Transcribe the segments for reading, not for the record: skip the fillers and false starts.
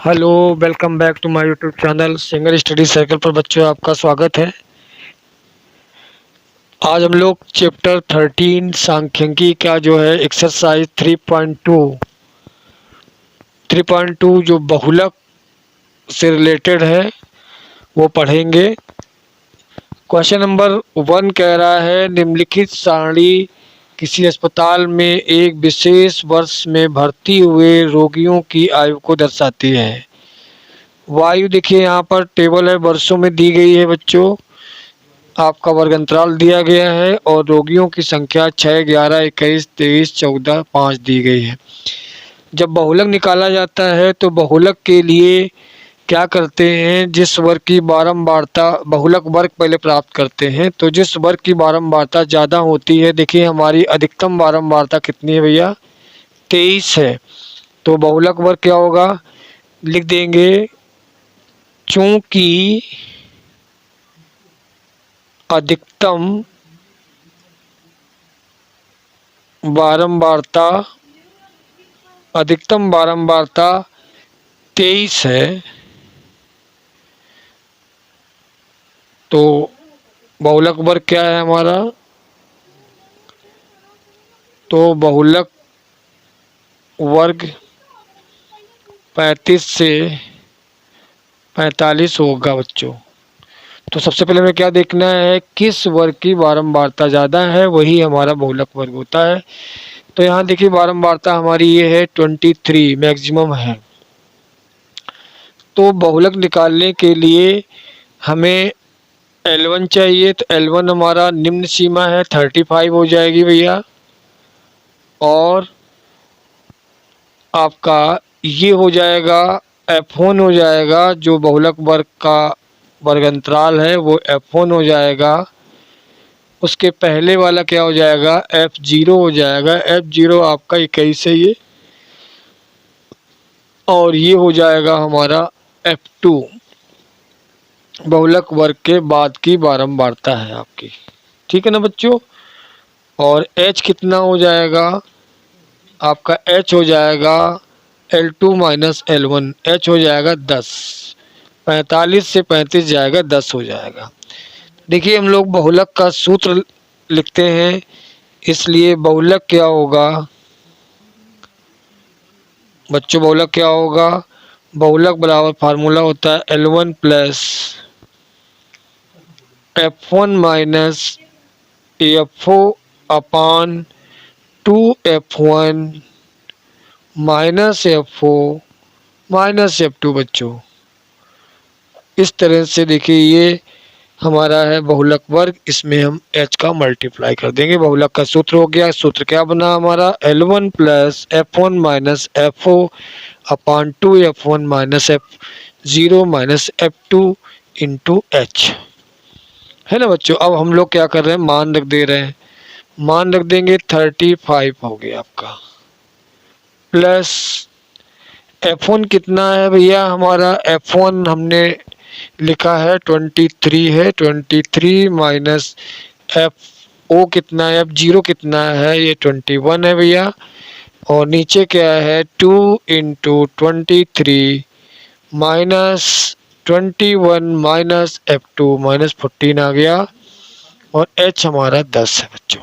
Hello, welcome back to my YouTube channel singer study circle पर बच्चों आपका स्वागत है। आज हम लोग चैप्टर 13 सांख्यिकी का जो है एक्सरसाइज 3.2 जो बहुलक से रिलेटेड है वो पढ़ेंगे। क्वेश्चन नंबर 1 कह रहा है निम्नलिखित सारणी किसी अस्पताल में एक विशेष वर्ष में भर्ती हुए रोगियों की आयु को दर्शाती है। वायु देखिए यहाँ पर टेबल है, वर्षों में दी गई है बच्चों, आपका वर्ग अंतराल दिया गया है और रोगियों की संख्या 6, 11, 21, 23, 14, 5 दी गई है। जब बहुलक निकाला जाता है तो बहुलक के लिए क्या करते हैं, जिस वर्ग की बारंबारता बहुलक वर्ग पहले प्राप्त करते हैं। तो जिस वर्ग की बारंबारता ज़्यादा होती है, देखिए हमारी अधिकतम बारंबारता कितनी है भैया, 23 है। तो बहुलक वर्ग क्या होगा, लिख देंगे चूंकि अधिकतम बारंबारता 23 है तो बहुलक वर्ग क्या है हमारा, तो बहुलक वर्ग 35 से 45 होगा बच्चों। तो सबसे पहले हमें क्या देखना है, किस वर्ग की बारंबारता ज़्यादा है, वही हमारा बहुलक वर्ग होता है। तो यहाँ देखिए बारंबारता हमारी ये है 23 मैक्सिमम है। तो बहुलक निकालने के लिए हमें L1 चाहिए, तो L1 हमारा निम्न सीमा है 35 हो जाएगी भैया। और आपका ये हो जाएगा F1 हो जाएगा, जो बहुलक वर्ग का वर्ग अंतराल है वो F1 हो जाएगा। उसके पहले वाला क्या हो जाएगा, F0 हो जाएगा। F0 आपका 21 है ये, और ये हो जाएगा हमारा F2 बहुलक वर्ग के बाद की बारंबारता है आपकी, ठीक है ना बच्चों। और H कितना हो जाएगा आपका, H हो जाएगा L2 माइनस L1, H हो जाएगा 10, 45 से 35 जाएगा 10 हो जाएगा। देखिए हम लोग बहुलक का सूत्र लिखते हैं, इसलिए बहुलक क्या होगा बच्चों, बहुलक क्या होगा, बहुलक बराबर फार्मूला होता है L1 plus F1 minus F4 अपान 2F1 minus F4 minus F2 बच्चों। इस तरह से देखिए ये हमारा है बहुलक वर्ग, इसमें हम H का मल्टीप्लाई कर देंगे। बहुलक का सूत्र हो गया, सूत्र क्या बना हमारा, L1 plus F1 minus F4 अपान 2F1 minus F0 minus F2 into H, है ना बच्चों। अब हम लोग क्या कर रहे हैं, मान रख दे रहे हैं, मान रख देंगे 35 हो गया आपका, प्लस F1 कितना है भैया हमारा, F1 हमने लिखा है 23 है, 23 माइनस F0 कितना है, F0 कितना है, ये 21 है भैया। और नीचे क्या है 2 into 23 minus 21 minus F2 minus 14 आ गया, और H हमारा 10 है बच्चों,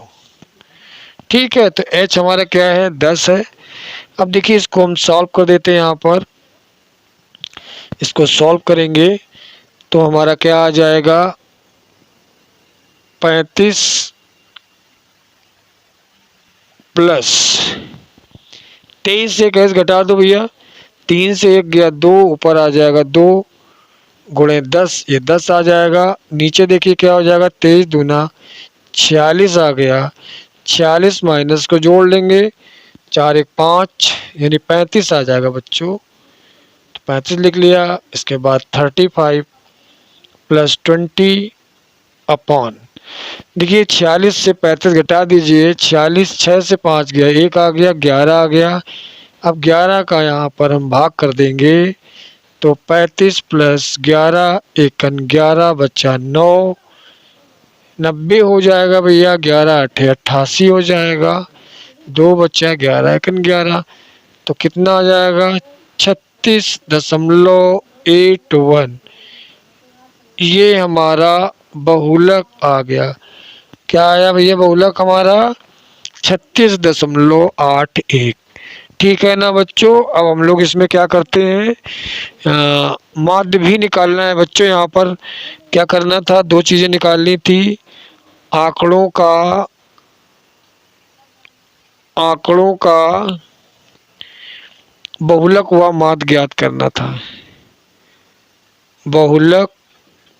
ठीक है। तो H हमारा क्या है, 10 है। अब देखिए इसको हम सॉल्व कर देते हैं, यहाँ पर इसको सॉल्व करेंगे तो हमारा क्या आ जाएगा, 35 प्लस 23 से 21 घटा दो भैया, 3 से 1 गया 2, ऊपर आ जाएगा 2 गुणे 10, ये 10 आ जाएगा। नीचे देखिए क्या हो जाएगा, 23 दूना 46 आ गया, 46 माइनस को जोड़ लेंगे, 4 1 5 यानी 35 आ जाएगा बच्चों। तो 35 लिख लिया। इसके बाद 35 प्लस 20 अपॉन, देखिए 46 से 35 घटा दीजिए, 46 6 से 5 गया, 1 आ गया, 11 आ गया। अब 11 का यहाँ पर हम भाग कर देंगे, तो 35 प्लस 11 एकन 11 बचा 9, 90 हो जाएगा भैया, 11 8 88 हो जाएगा, 2 बचा 11 एकन 11, तो कितना आ जाएगा 36.81 ये हमारा बहुलक आ गया। क्या आया भैया बहुलक हमारा? 36.81। ठीक है ना बच्चों। अब हम लोग इसमें क्या करते हैं, माध्य भी निकालना है बच्चों। यहाँ पर क्या करना था, दो चीज़ें निकालनी थी। आंकड़ों का बहुलक व माध्य ज्ञात करना था। बहुलक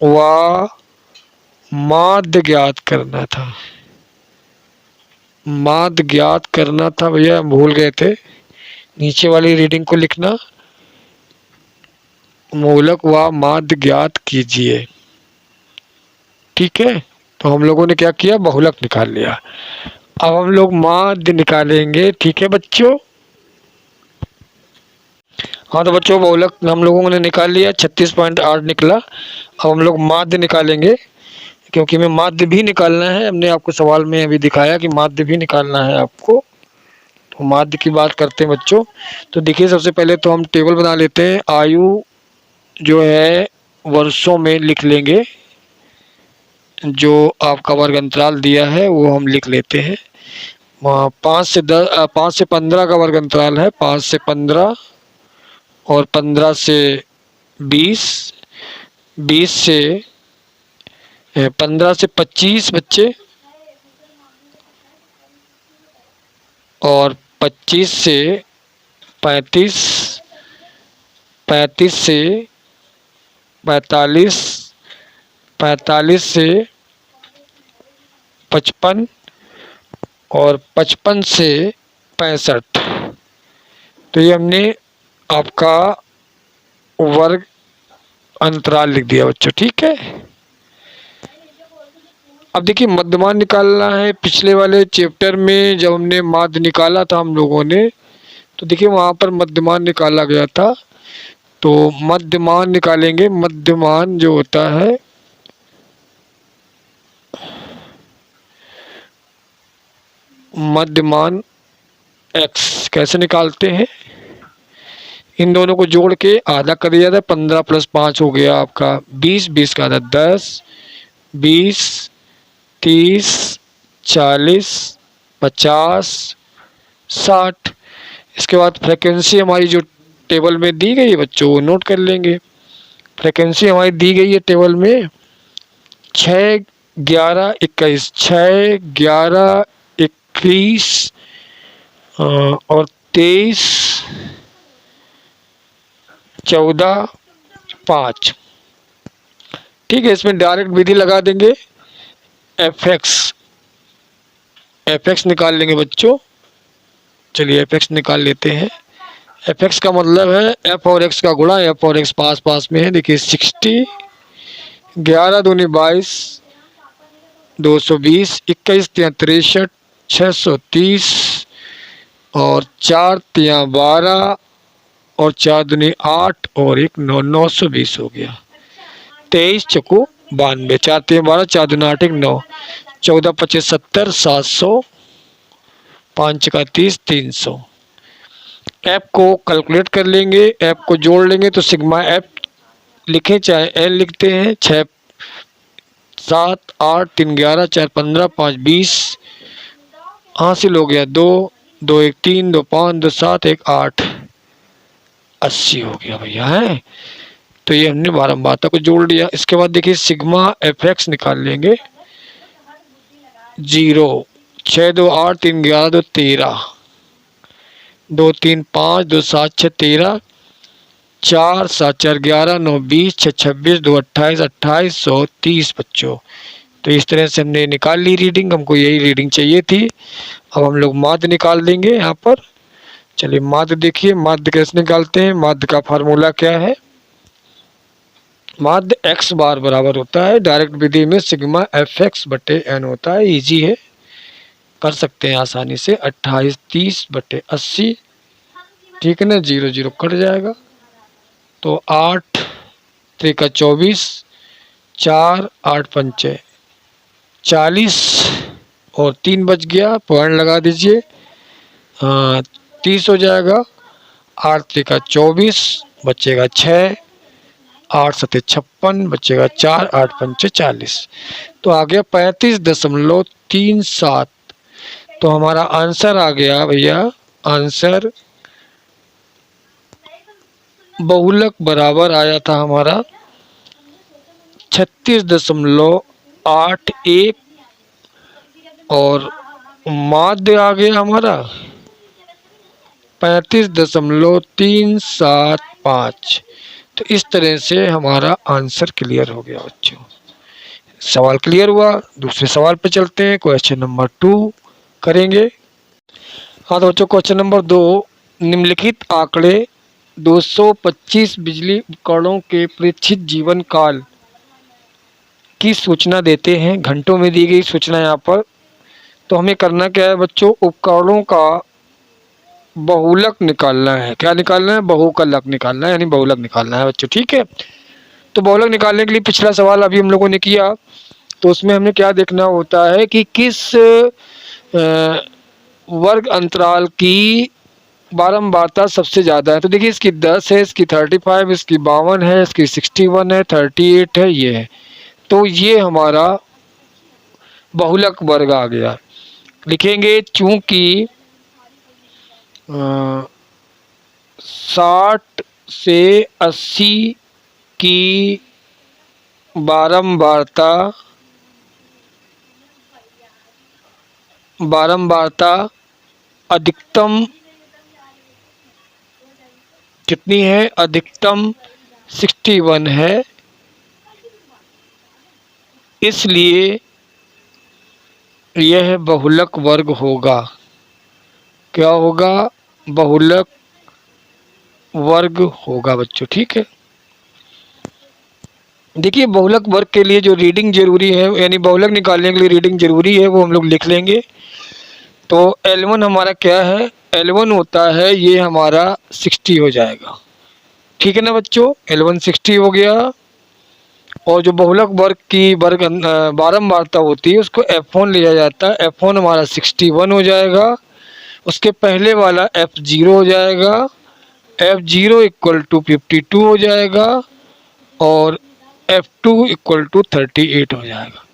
व माध्य ज्ञात करना था। माध्य ज्ञात करना था भैया, हम भूल गए थे। नीचे वाली रीडिंग को लिखना, बहुलक व माध्य ज्ञात कीजिए। ठीक है, तो हम लोगों ने क्या किया, बहुलक निकाल लिया। अब हम लोग माध्य निकालेंगे। ठीक है बच्चों। हाँ तो बच्चों बहुलक हम लोगों ने निकाल लिया, 36.8 निकला। अब हम लोग माध्य निकालेंगे, क्योंकि हमें माध्य भी निकालना है। हमने आपको सवाल में अभी दिखाया कि माध्य भी निकालना है आपको। तो माध्य की बात करते हैं बच्चों। तो देखिए सबसे पहले तो हम टेबल बना लेते हैं। आयु जो है वर्षों में लिख लेंगे, जो आपका वर्ग अंतराल दिया है वो हम लिख लेते हैं। 5 से 15 का वर्ग अंतराल है, 5 से 15 और 15 से 20, 20 से 15 से 25 बच्चे, और 25 से 35, 35 से 45, 45 से 55 और 55 से 65। तो ये हमने आपका वर्ग अंतराल लिख दिया बच्चों। ठीक है। अब देखिए मध्यमान निकालना है। पिछले वाले चैप्टर में जब हमने माध्य निकाला था हम लोगों ने, तो देखिए वहाँ पर मध्यमान निकाला गया था। तो मध्यमान निकालेंगे। मध्यमान जो होता है, मध्यमान x कैसे निकालते हैं, इन दोनों को जोड़ के आधा कर दिया था। 15 + 5 हो गया आपका 20, 20 का आधा 10, 20, 30, 40, 50, 60। इसके बाद फ्रीक्वेंसी हमारी जो टेबल में दी गई है बच्चों वो नोट कर लेंगे। फ्रीक्वेंसी हमारी दी गई है टेबल में 6, 11, 21, 6, 11, 21 और 23, 14, 5। ठीक है, इसमें डायरेक्ट विधि लगा देंगे। एफ एक्स निकाल लेंगे बच्चों। चलिए एफ एक्स निकाल लेते हैं। एफ एक्स का मतलब है एफ और एक्स का गुणा। एफ और एक्स पास पास में है। देखिए 60, 11 दूनी 22, 220, 21 तियाँ 63, 630 और 4 तियाँ 12 और 4 दूनी 8 और 1 9, 920 हो गया। 23 चकू 92, 4 तियाँ 12, 4 दूना 8, 1 9, 14 25 70, 700, 5 का 30, 300। ऐप को कैलकुलेट कर लेंगे। ऐप को जोड़ लेंगे तो सिग्मा ऐप लिखें चाहे एल लिखते हैं। 6, 7, 8, 3, 11, 4, 15, 5, 20 हासिल हो गया। 2, 2, 1, 3, 2, 5, 2, 7, 1, 8, 80 हो गया भैया है। तो ये हमने बारंबारता को जोड़ लिया। इसके बाद देखिए सिग्मा एफ एक्स निकाल लेंगे। 0, 6, 2, 8, 3, 11, 2, 13, 2, 3, 5, 2, 7, 6, 13, 4, 7, 4, 11, 9, 20, 6, 26, 2, 28, 2830 बच्चों। तो इस तरह से हमने निकाल ली रीडिंग। हमको यही रीडिंग चाहिए थी। अब हम लोग माध्य निकाल देंगे यहाँ पर। चलिए माध्य देखिए, माध्य कैसे निकालते हैं। माध्य का फार्मूला क्या है, माध्य x बार बराबर होता है डायरेक्ट विधि में सिग्मा एफ एक्स बटे एन होता है। इजी है, कर सकते हैं आसानी से। 2830/80। ठीक है ना, 0 0 कट जाएगा। तो 8 3 का 24, 4 8 पंचे 40 और 3 बच गया। पॉइंट लगा दीजिए। 30 हो जाएगा। 8 3 का 24, बचेगा 6, 8 सते 56, बचेगा 4, 8 पंचे 40। तो आ गया 35.37। तो हमारा आंसर आ गया भैया, आंसर बहुलक बराबर आया था हमारा 36.81 और माध्य आ गया हमारा 35.375। तो इस तरह से हमारा आंसर क्लियर हो गया बच्चों। सवाल क्लियर हुआ। दूसरे सवाल पे चलते हैं, क्वेश्चन नंबर 2 करेंगे। हाँ तो बच्चों क्वेश्चन नंबर 2, निम्नलिखित आंकड़े 225 बिजली उपकरणों के प्रेक्षित जीवन काल की सूचना देते हैं। घंटों में दी गई सूचना यहाँ पर। तो हमें करना क्या है बच्चों, उपकरणों का बहुलक निकालना है। क्या निकालना है? बहुकलक निकालना है, यानी बहुलक निकालना है बच्चों। ठीक है, तो बहुलक निकालने के लिए पिछला सवाल अभी हम लोगों ने किया, तो उसमें हमें क्या देखना होता है कि किस वर्ग अंतराल की बारंबारता सबसे ज़्यादा है। तो देखिए इसकी 10 है, इसकी 35, इसकी 52 है, इसकी 61 है, 38 है, ये है। तो ये हमारा बहुलक वर्ग आ गया। लिखेंगे चूंकि 60 से 80 की बारंबारता अधिकतम कितनी है? अधिकतम 61 है, इसलिए यह बहुलक वर्ग होगा। क्या होगा? बहुलक वर्ग होगा बच्चों। ठीक है, देखिए बहुलक वर्ग के लिए जो रीडिंग जरूरी है, यानी बहुलक निकालने के लिए रीडिंग जरूरी है, वो हम लोग लिख लेंगे। तो L1 हमारा क्या है? L1 होता है ये हमारा 60 हो जाएगा। ठीक है ना बच्चों, L1 60 हो गया। और जो बहुलक वर्ग की बारंबारता होती है उसको F1 लिया जाता है। F1 हमारा 61 हो जाएगा। उसके पहले वाला F0 हो जाएगा, F0 इक्वल टू 52 हो जाएगा, और F2 इक्वल टू 38 हो जाएगा।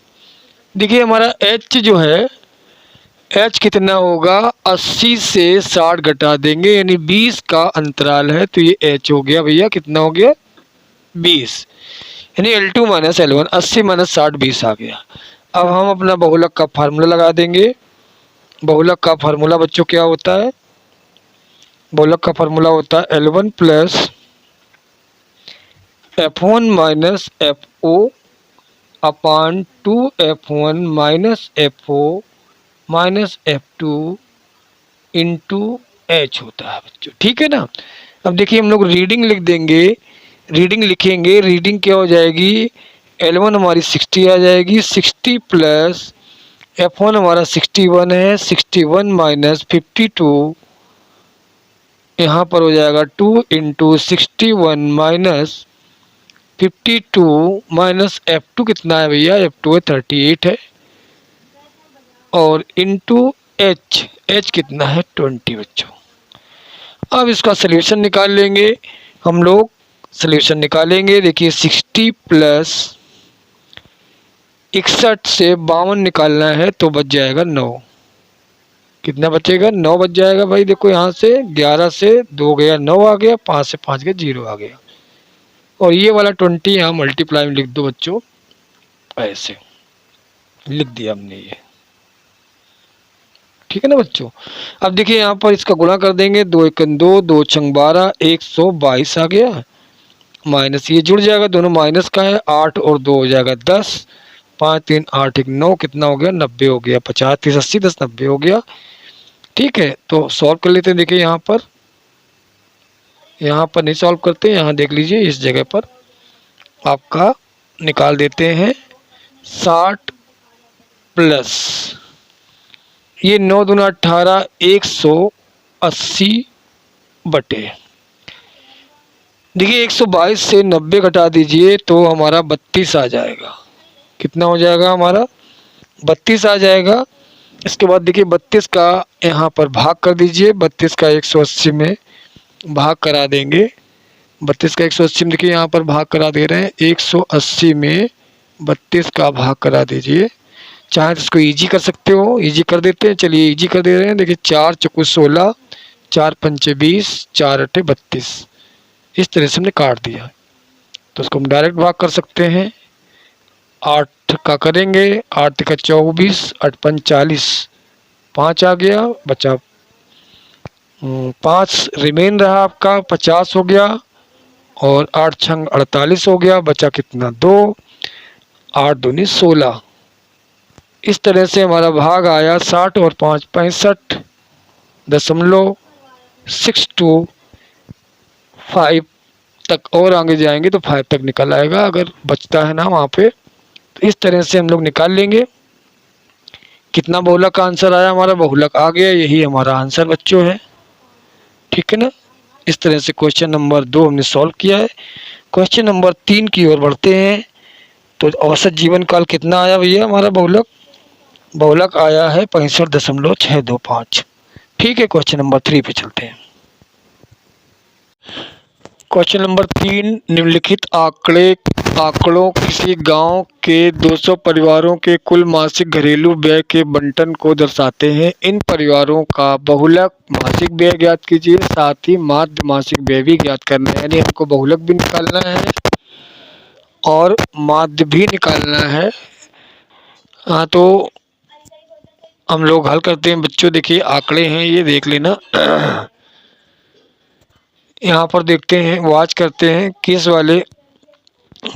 देखिए हमारा H जो है, H कितना होगा? 80 से 60 घटा देंगे, यानी 20 का अंतराल है, तो ये H हो गया भैया, कितना हो गया? 20। यानी L2 माइनस L1, 80 माइनस 60, 20 आ गया। अब हम अपना बहुलक का फार्मूला लगा देंगे। बहुलक का फार्मूला बच्चों क्या होता है? बहुलक का फार्मूला होता है L1 plus F1 minus FO अपान 2F1 minus FO minus F2 into H होता है बच्चों। ठीक है ना। अब देखिए हम लोग रीडिंग लिख देंगे, रीडिंग लिखेंगे। रीडिंग क्या हो जाएगी? L1 हमारी 60 आ जाएगी, 60 प्लस F1 हमारा 61 है, 61 माइनस 52, यहाँ पर हो जाएगा 2 इंटू 61 माइनस 52 माइनस F2 कितना है भैया? F2 है 38 है, और इंटू H कितना है? 20 बच्चों। अब इसका सलूशन निकाल लेंगे हम लोग। सलूशन निकालेंगे, देखिए 60 प्लस 61 से 52 निकालना है, तो बच जाएगा 9। कितना बचेगा? 9 बच जाएगा भाई। देखो यहाँ से 11 से 2 गया, 9 आ गया, 5 से 5 गया, 0 आ गया। और ये वाला 20 यहाँ मल्टीप्लाई में लिख दो बच्चों, ऐसे लिख दिया हमने ये। ठीक है ना बच्चों। अब देखिए यहाँ पर इसका गुणा कर देंगे, 2 1 2, 2 6 12, 122 आ गया, माइनस ये जुड़ जाएगा, दोनों माइनस का है, 8 और 2 हो जाएगा 10, 5 3 8 1 9, कितना हो गया? 90 हो गया। 50 30 80 10 90 हो गया। ठीक है, तो सॉल्व कर लेते हैं। देखिए यहाँ पर नहीं सॉल्व करते, यहाँ देख लीजिए इस जगह पर आपका निकाल देते हैं 60 प्लस ये 9 दूना 18, 180 बटे, देखिए 122 से 90 घटा दीजिए तो हमारा 32 आ जाएगा। कितना हो जाएगा हमारा? 32 आ जाएगा। इसके बाद देखिए 32 का यहाँ पर भाग कर दीजिए, 32 का 180 में भाग करा देंगे, 32 का 180 में देखिए यहाँ पर भाग करा दे रहे हैं। 180 में 32 का भाग करा दीजिए। चाहे तो इसको ईजी कर सकते हो, ईजी कर देते हैं। चलिए ईजी कर दे रहे हैं। देखिए 4 चौको 16, 4 पंचे 20, 4 अठे 32। इस तरह से हमने काट दिया। तो उसको हम डायरेक्ट भाग कर सकते हैं। 8 का करेंगे, 8 का 24, 8 पंच 40, 5 आ गया, बचा 5 रिमेन रहा आपका, 50 हो गया। और 8 छंग 48 हो गया, बचा कितना 2, 8 दूनी 16। इस तरह से हमारा भाग आया 60 और 5 65.625 तक। और आगे जाएंगे तो 5 तक निकल आएगा अगर बचता है ना वहाँ पे। तो इस तरह से हम लोग निकाल लेंगे। कितना बहुलक का आंसर आया, हमारा बहुलक आ गया। यही हमारा आंसर बच्चों है। ठीक है ना। इस तरह से क्वेश्चन नंबर 2 हमने सॉल्व किया है। क्वेश्चन नंबर 3 की ओर बढ़ते हैं। तो औसत जीवन काल कितना आया भैया हमारा बहुलक? बहुलक आया है 65.625। ठीक है, क्वेश्चन नंबर 3 पे चलते हैं। क्वेश्चन नंबर 3, निम्नलिखित आंकड़ों किसी गांव के 200 परिवारों के कुल मासिक घरेलू व्यय के बंटन को दर्शाते हैं। इन परिवारों का बहुलक मासिक व्यय ज्ञात कीजिए, साथ ही माध्य मासिक व्यय भी ज्ञात करना है। यानी हमको बहुलक भी निकालना है और माध्य भी निकालना है। हाँ, तो हम लोग हल करते हैं बच्चों। देखिए आंकड़े हैं, ये देख लेना। यहाँ पर देखते हैं, वॉच करते हैं किस वाले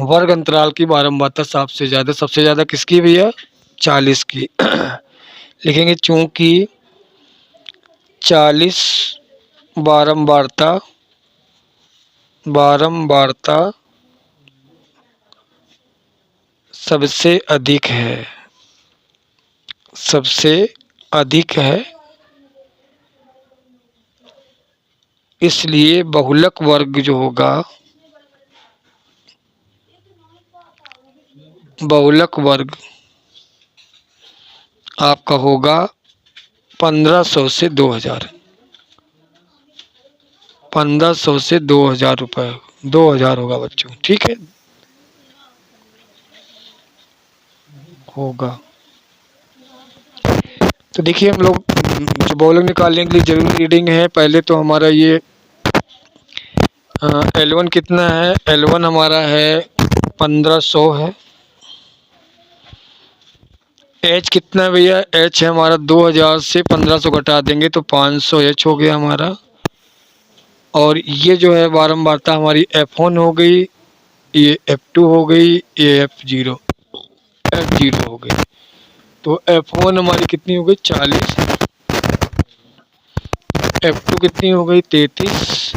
वर्ग अंतराल की बारंबारता सबसे ज़्यादा किसकी भैया? 40 की। लिखेंगे चूंकि 40 बारंबारता सबसे अधिक है, इसलिए बहुलक वर्ग जो होगा, बहुलक वर्ग आपका होगा 1500 से 2000। 1500 से 2000 रुपये, 2000 होगा बच्चों। ठीक है, होगा। तो देखिए हम लोग जो बहुलक निकालने के लिए जरूरी रीडिंग है, पहले तो हमारा ये L1 कितना है? L1 हमारा है 1500 है। H कितना है भैया? H है हमारा 2000 से 1500 घटा देंगे तो 500 H हो गया हमारा। और ये जो है बारंबारता हमारी F1 हो गई, ये F2 हो गई, ये F0 हो गई। तो F1 हमारी कितनी हो गई? 40। F2 कितनी हो गई? 33।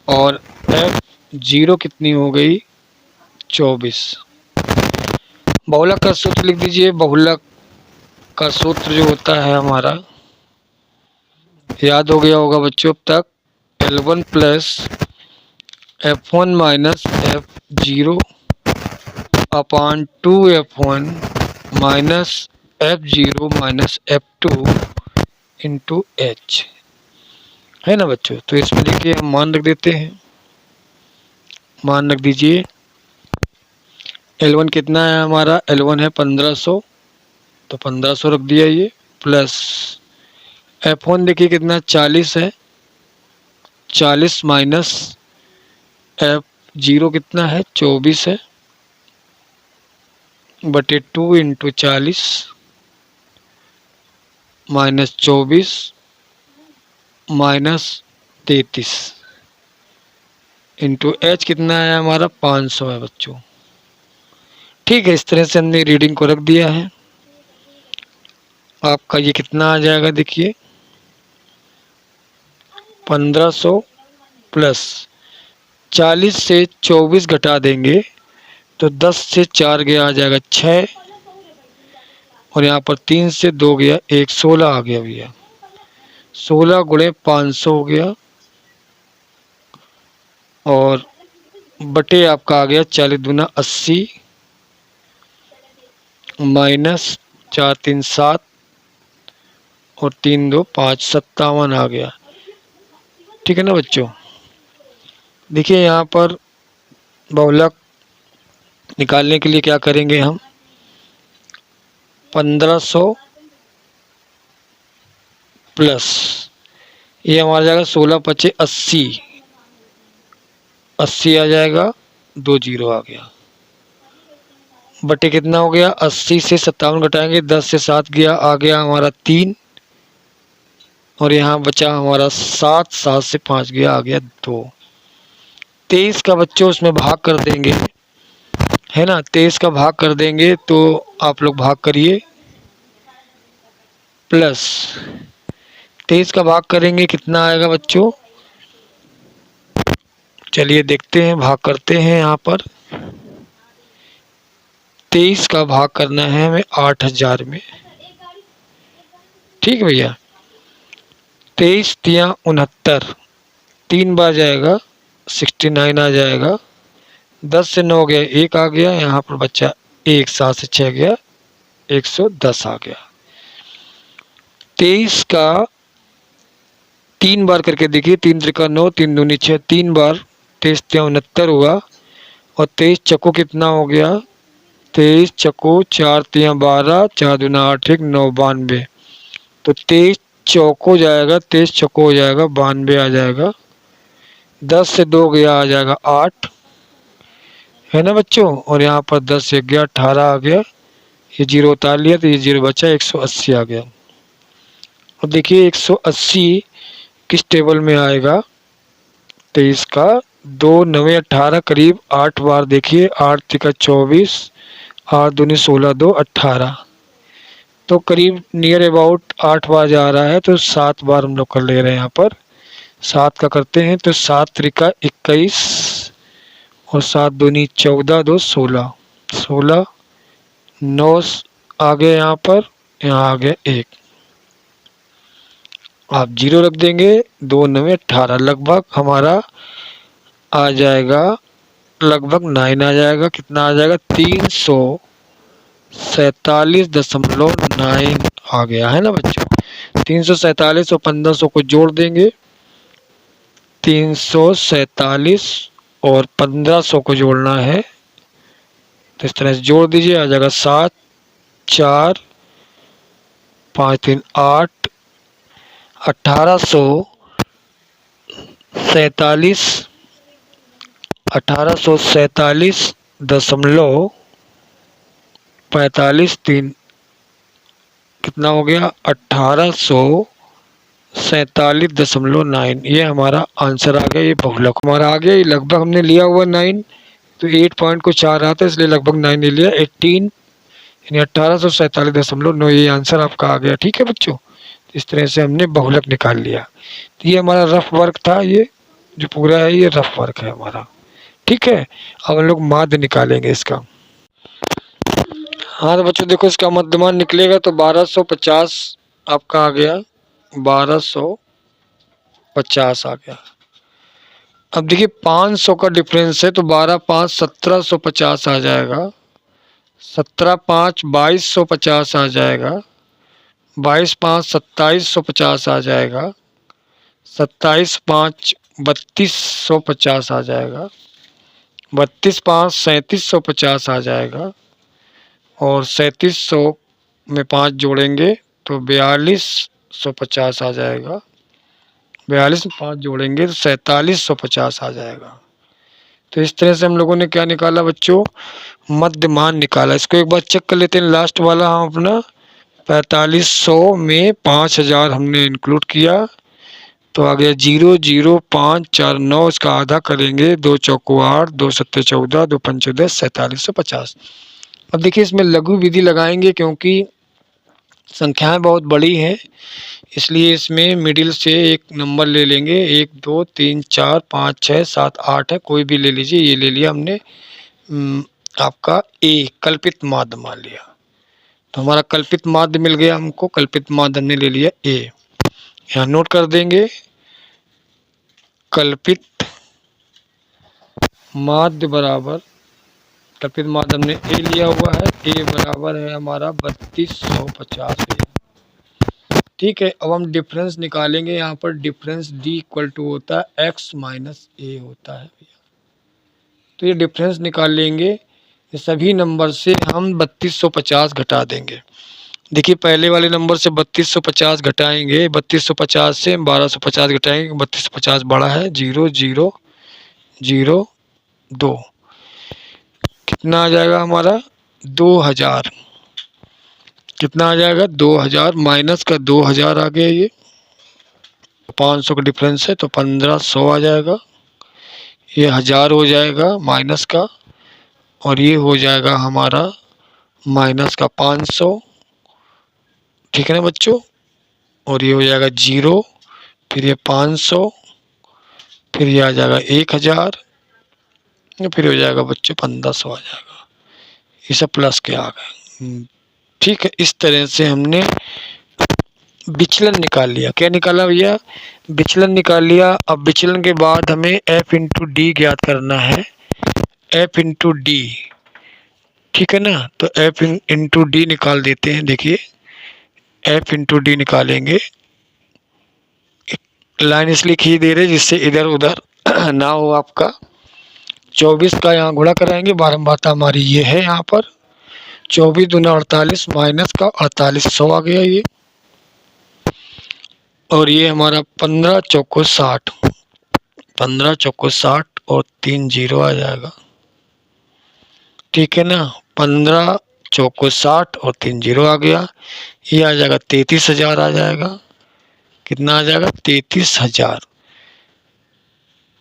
और F0 कितनी हो गई? 24। बहुलक का सूत्र लिख दीजिए। बहुलक का सूत्र जो होता है हमारा, याद हो गया होगा बच्चों अब तक, L1 plus F1 minus F0 अपान 2F1 minus F0 minus F2 into H, है ना बच्चों। तो इसमें देखिए हम मान रख देते हैं। मान रख दीजिए। L1 कितना है हमारा? L1 है 1500, तो 1500 रख दिया ये। प्लस F1 देखिए कितना 40 है, 40 माइनस F0 कितना है? 24 है, बटे 2 into 40 minus 24 minus 33 into H कितना है हमारा? 500 है बच्चों। ठीक है, इस तरह से हमने रीडिंग को रख दिया है। आपका ये कितना आ जाएगा? देखिए 1500 प्लस 40 से 24 घटा देंगे तो 10 से 4 गया, आ जाएगा 6। और यहाँ पर 3 से 2 गया 1, 16 आ गया भैया। 16 गुणे 500 हो गया। और बटे आपका आ गया 40 दूना 80 माइनस 4 3 7 और 3 2 5, 57 आ गया। ठीक है ना बच्चों। देखिए यहाँ पर बहुलक निकालने के लिए क्या करेंगे हम, 1500 प्लस ये हमारा जाएगा 16 पचे 80, 80 आ जाएगा, 2 जीरो आ गया, बटे कितना हो गया, 80 से 57 घटाएंगे, 10 से 7 गया, आ गया हमारा 3, और यहाँ बचा हमारा 7, 7 से 5 गया, आ गया 2। 23 का बच्चों उसमें भाग कर देंगे, है ना, 23 का भाग कर देंगे तो आप लोग भाग करिए, प्लस 23 का भाग करेंगे कितना आएगा बच्चों, चलिए देखते हैं, भाग करते हैं। यहाँ पर 23 का भाग करना है हमें 8000 में, ठीक भैया। 23 तिया 69, 3 बार जाएगा, 69 आ जाएगा, 10 से 9 गया, 1 आ गया, यहाँ पर बच्चा 1, 7 से 6 गया, 110 आ गया। 23 का 3 बार करके देखिए, 3 त्रिका 9, 3 दूनी 6, 3 बार, 23 तिया 69 हुआ, और 23 चक्को कितना हो गया, 23 चक्को 4 तिया 12, 4 दूना 8, 1 9, 92, तो 23 चौको जाएगा, 23 चौको हो जाएगा 92 आ जाएगा, 10 से 2 गया, आ जाएगा 8, है ना बच्चों, और यहाँ पर 10 से 11 18 आ गया, ये जीरो उतार लिया तो ये जीरो बचा, 180 आ गया। और देखिए 180 किस टेबल में आएगा, 23 का 2 9 18 करीब 8 बार, देखिए 8 तिका 24, 8 दूनी 16, 2 18, तो करीब नियर अबाउट 8 बार जा रहा है, तो 7 बार हम लोग कर ले रहे हैं। यहाँ पर 7 का करते हैं तो 7 त्रिका 21, और 7 दूनी 14, 2 16, 16 9 आ गए, यहाँ पर यहाँ आ गया 1, आप जीरो रख देंगे, 2 9 18, लगभग हमारा आ जाएगा, लगभग 9 आ जाएगा, कितना आ जाएगा, 347.9 आ गया, है ना बच्चों। 347 और 1500 को जोड़ देंगे, 347 और 1500 को जोड़ना है, तो इस तरह से जोड़ दीजिए, आ जाएगा 7 4 5 3 8, 1847, 1847.45 कितना हो गया, 1847.9, ये हमारा आंसर आ गया, ये बहुलक हमारा आ गया। ये लगभग हमने लिया हुआ 9, तो 8 पॉइंट को 4 आता है, इसलिए लगभग 9 ले लिया, 18 यानी 1847.9, ये आंसर आपका आ गया, ठीक है बच्चों। इस तरह से हमने बहुलक निकाल लिया। तो ये हमारा रफ वर्क था, ये जो पूरा है ये रफ वर्क है हमारा, ठीक है। अब हम लोग माध्य निकालेंगे इसका। हाँ तो बच्चों देखो, इसका मध्यमान निकलेगा तो 1250 आपका आ गया, 1250 आ गया। अब देखिए 500 का डिफरेंस है, तो 12 5 1750 आ जाएगा, 17 5 2250 आ जाएगा, 22 5 2750 आ जाएगा, 27 5 3250 आ जाएगा, 32 5 3750 आ जाएगा, और 3700 में 5 जोड़ेंगे तो 4250 आ जाएगा, 42 में 5 जोड़ेंगे तो 4750 आ जाएगा। तो इस तरह से हम लोगों ने क्या निकाला बच्चों, मध्यमान निकाला। इसको एक बार चेक कर लेते हैं, लास्ट वाला हम अपना 4500 में 5000 हमने इंक्लूड किया, तो आ गया 0 0 5 4 9, इसका आधा करेंगे, 2 चौको 8, 2 सत्ते 14, 2 पंचे 10, 4750। अब देखिए इसमें लघु विधि लगाएंगे, क्योंकि संख्याएं बहुत बड़ी हैं, इसलिए इसमें मिडिल से एक नंबर ले लेंगे, 1 2 3 4 5 6 7 8 है, कोई भी ले लीजिए। ये ले लिया हमने आपका ए, कल्पित माध्य मान लिया, तो हमारा कल्पित माध्य मिल गया हमको, कल्पित माध्य हमने ले लिया ए। यहाँ नोट कर देंगे, कल्पित माध्य बराबर, कल्पित माध्य हमने ए लिया हुआ है, ए बराबर है हमारा 3250, ठीक है, अब हम डिफरेंस निकालेंगे। यहाँ पर डिफरेंस डी इक्वल टू होता है एक्स माइनस ए होता है भैया। तो ये डिफरेंस निकाल लेंगे। ये सभी नंबर से हम 3250 घटा देंगे। देखिए पहले वाले नंबर से 3250 घटाएंगे, 3250 से 1250 घटाएंगे, 3250 बड़ा है, 0002 कितना आ जाएगा हमारा 2000। कितना आ जाएगा 2000, माइनस का 2000 आ गया। ये 500 का डिफरेंस है तो 1500 आ जाएगा। ये 1000 हो जाएगा माइनस का, और ये हो जाएगा हमारा माइनस का 500। ठीक है ना बच्चों, और ये हो जाएगा 0, फिर ये 500, फिर ये आ जाएगा 1000, फिर हो जाएगा बच्चों 1500 आ जाएगा। ये सब प्लस के आ गए। ठीक है, इस तरह से हमने विचलन निकाल लिया। क्या निकाला भैया, विचलन निकाल लिया। अब विचलन के बाद हमें f इंटू डी ज्ञात करना है, f इंटू डी। ठीक है ना, तो f इंटू डी निकाल देते हैं। देखिए f इंटू डी निकालेंगे, लाइन इसलिए खींच दे रहे जिससे इधर उधर ना हो आपका। 24 का यहाँ गुणा कराएंगे, बारंबारता हमारी ये है यहाँ पर। 24 दूना 48, माइनस का 4800 आ गया ये। और ये हमारा 15 चौको 60, 15 चौको 60 और 3 0 आ जाएगा। ठीक है ना, 15 चौको 60 और 3 0 आ गया। ये आ जाएगा 33,000 आ जाएगा। कितना आ जाएगा 33,000।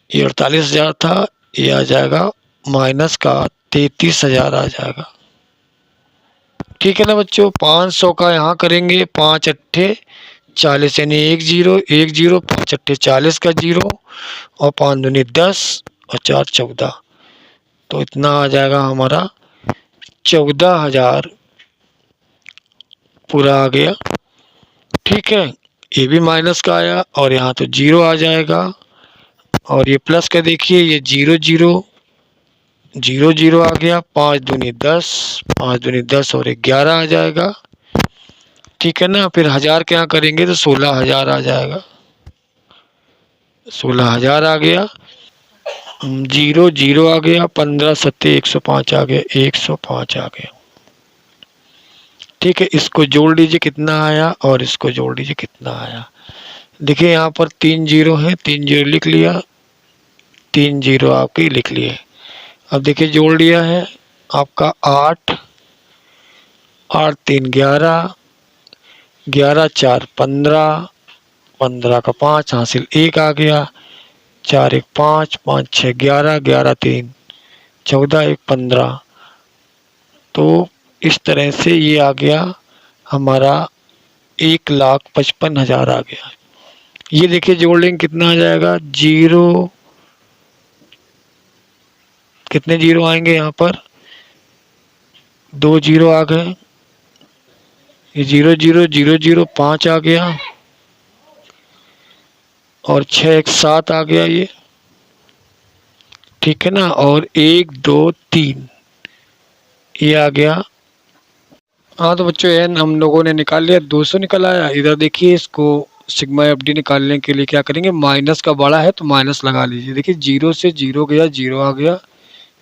ये 48,000 था, ये आ जाएगा माइनस का 33,000 आ जाएगा। ठीक है ना बच्चों, 500 का यहाँ करेंगे, 5 अट्ठे 40 यानी 1 0 1 0, 5 अट्ठे 40 का 0 और 5 दूनी 10 और 4 14, तो इतना आ जाएगा हमारा 14,000 पूरा आ गया। ठीक है, ये भी माइनस का आया और यहाँ तो 0 आ जाएगा, और ये प्लस का देखिए, ये 0 0 0 0 आ गया। 5 दूनी 10, 5 दूनी 10 और 11 आ जाएगा। ठीक है ना, फिर 1000 के यहाँ करेंगे तो 16,000 आ जाएगा। 16,000 आ गया। 0 0 आ गया, 15 सत्ते 105 आ गया, 105 आ गया। ठीक है, इसको जोड़ लीजिए कितना आया और इसको जोड़ लीजिए कितना आया। देखिए यहाँ पर 3 0 है, 3 0 लिख लिया, 3 0 आपके लिख लिए। अब देखिए जोड़ लिया है आपका 8, 8 3 11, 11 4 15, 15 का 5 हासिल 1 आ गया, 4 1 5, 5 6 11, 11 3 14, 1 15। तो इस तरह से ये आ गया हमारा 1,55,000 आ गया। ये देखिए जोड़ लेंगे कितना आ जाएगा, 0 कितने 0 आएंगे यहाँ पर, 2 0 आ गए। ये 0 0 0 0 5 आ गया और 6 1 7 आ गया ये। ठीक है ना, और 1 2 3 ये आ गया। हाँ तो बच्चों एन हम लोगों ने निकाल लिया, 200 निकल आया। इधर देखिए इसको सिग्मा एफ डी निकालने के लिए क्या करेंगे, माइनस का बड़ा है तो माइनस लगा लीजिए। देखिए 0 से 0 गया, 0 आ गया।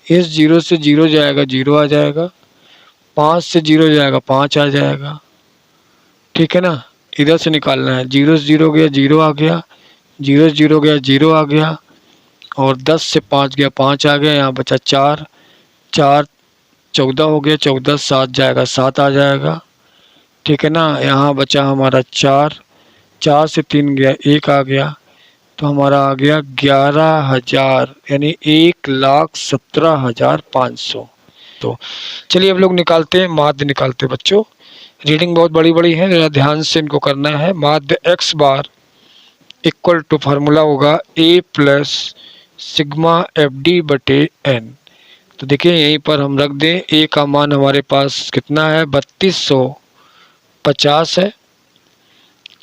इस 0 से 0 जाएगा, 0 आ जाएगा। 5 से 0 जाएगा, 5 आ जाएगा। ठीक है ना, इधर से निकालना है। 0 से 0 गया, 0 आ गया। 0 से 0 गया, 0 आ गया। और 10 से 5 गया, 5 आ गया। यहाँ बचा 4, 4 14 हो गया, 14 7 जाएगा, 7 आ जाएगा। ठीक है ना, यहाँ बचा हमारा 4, 4 से 3 गया, 1 आ गया। तो हमारा आ गया 11,000 यानी 1,17,500। तो चलिए अब लोग निकालते हैं, माध्य निकालते हैं बच्चों। रीडिंग बहुत बड़ी बड़ी है, ज़रा ध्यान से इनको करना है। माध्य x bar equal to formula होगा a plus sigma F D बटे एन। तो देखिए यहीं पर हम रख दें, a का मान हमारे पास कितना है 3250 है,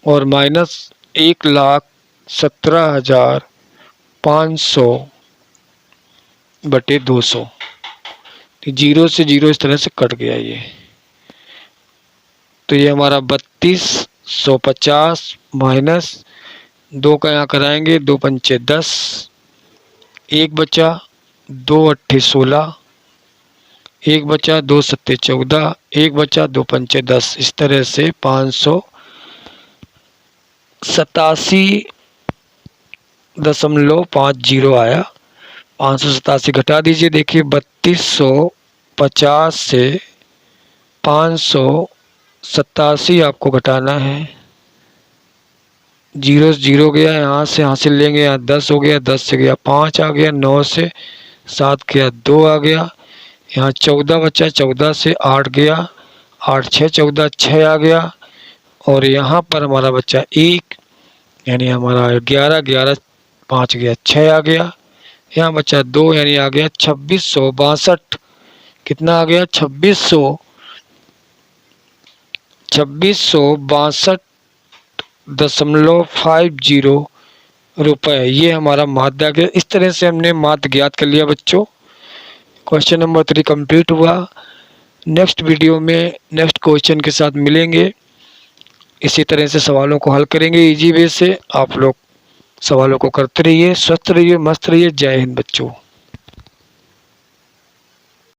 और माइनस 1,17,500 बटे 200। 0 से 0 इस तरह से कट गया ये। तो ये हमारा 32 150 माइनस 2 का यहाँ कराएंगे, 2 पंचे 10, 1 बचा, 2 अट्ठे 16, 1 बचा, 2 सत्ते 14, 1 बचा, 2 पंचे 10। इस तरह से 587.50 आया। 587 घटा दीजिए, देखिए 3250 से 587 आपको घटाना है। जीरो जीरो गया, यहाँ से हासिल लेंगे, यहाँ 10 हो गया, 10 से गया 5 आ गया, 9 से 7 गया 2 आ गया, यहाँ 14 बचा, 14 से 8 गया, 8 6 14 6 आ गया, और यहाँ पर हमारा बच्चा 1, यानी हमारा 11 11 5 गया 6 आ गया, यहाँ बचा 2 यानी आ गया 2662। कितना आ गया? 2662.50 रुपये। ये हमारा माध्य आ गया। इस तरह से हमने माध्य ज्ञात कर लिया बच्चों। क्वेश्चन नंबर 3 कंप्लीट हुआ। नेक्स्ट वीडियो में नेक्स्ट क्वेश्चन के साथ मिलेंगे। इसी तरह से सवालों को हल करेंगे इजी वे से। आप लोग सवालों को करते रहिए, स्वस्थ रहिए, मस्त रहिए। जय हिंद बच्चों।